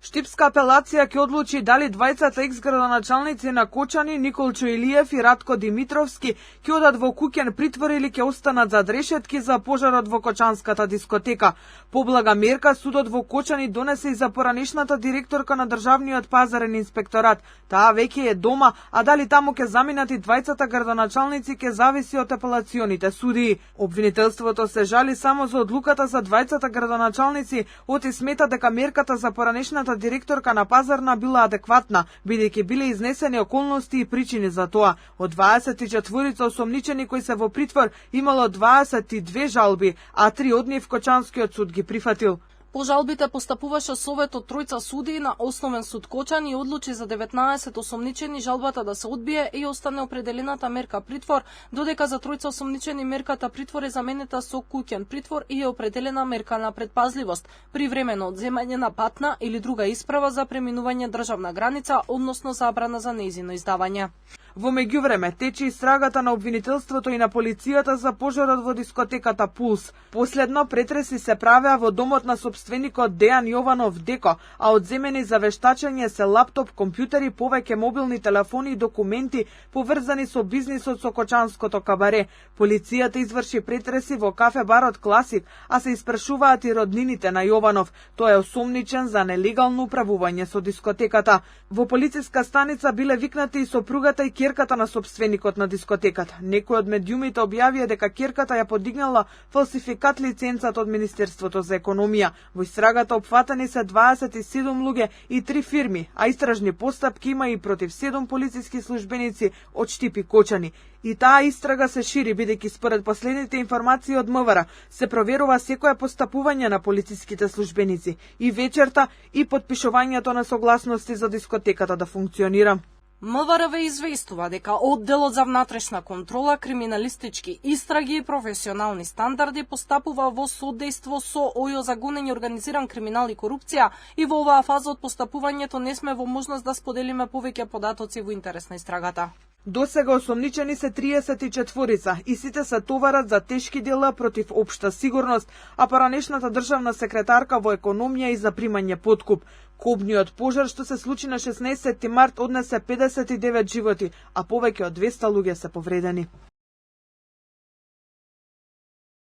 Штипска апелација ќе одлучи дали двајцата екс-градоначалници на Кочани, Николчо Илиев и Радко Димитровски, ќе одат во куќен притвор или ќе останат зад решетки за пожарот во Кочанската дискотека. Поблага мерка судот во Кочани донесе и за поранешната директорка на Државниот пазарен инспекторат. Таа веќе е дома, а дали таму ќе заминат и двајцата градоначалници ќе зависи од апелационите судии. Обвинителството се жали само за одлуката за двајцата градоначалници, оти смета дека мерката за поранешната директорка на пазарна била адекватна, бидејќи биле изнесени околности и причини за тоа. Од 24 осомничени кои се во притвор имало 22 жалби, а 3 од нив Кочанскиот суд ги прифатил. По жалбите постапуваше совет од тројца судии на Основен суд Кочани и одлучи за 19 осомничени жалбата да се одбие и остане определената мерка притвор, додека за тројца осомничени мерката притвор е заменета со куќен притвор и е определена мерка на предпазливост, привремено одземање на патна или друга исправа за преминување државна граница, односно забрана за нејзино издавање. Во меѓувреме тече истрагата на обвинителството и на полицијата за пожарот во дискотеката Пулс. Последно претреси се правеа во домот на собственикот Дејан Јованов Деко, а одземени за вештачење се лаптоп, компјутери, повеќе мобилни телефони и документи поврзани со бизнисот со Кочанското кабаре. Полицијата изврши претреси во кафе барот Класик, а се испрашуваат и роднините на Јованов. Тој е осомничен за нелегално управување со дискотеката. Во полициска станица биле викнати и сопругата и ќерката на собственикот на дискотеката. Некои од медиумите објавија дека ќерката ја подигнала фалсификат лиценцата од Министерството за економија. Во истрагата опфатени се 27 луѓе и 3 фирми, а истражни постапки има и против 7 полициски службеници од Штип и Кочани. И таа истрага се шири, бидејќи според последните информации од МВР се проверува секое постапување на полициските службеници и вечерта и потпишувањето на согласности за дискотеката да функционира. МВР известува дека Одделот за внатрешна контрола, криминалистички истраги и професионални стандарди постапува во содејство со ОЈО за гонење организиран криминал и корупција и во оваа фаза од постапувањето не сме во можност да споделиме повеќе податоци во интерес на истрагата. До сега осомничени се 34 и сите се товарат за тешки дела против општа сигурност, а поранешната државна секретарка во економија и за примање подкуп. Кобниот пожар што се случи на 16 март однесе 59 животи, а повеќе од 200 луѓе се повредени.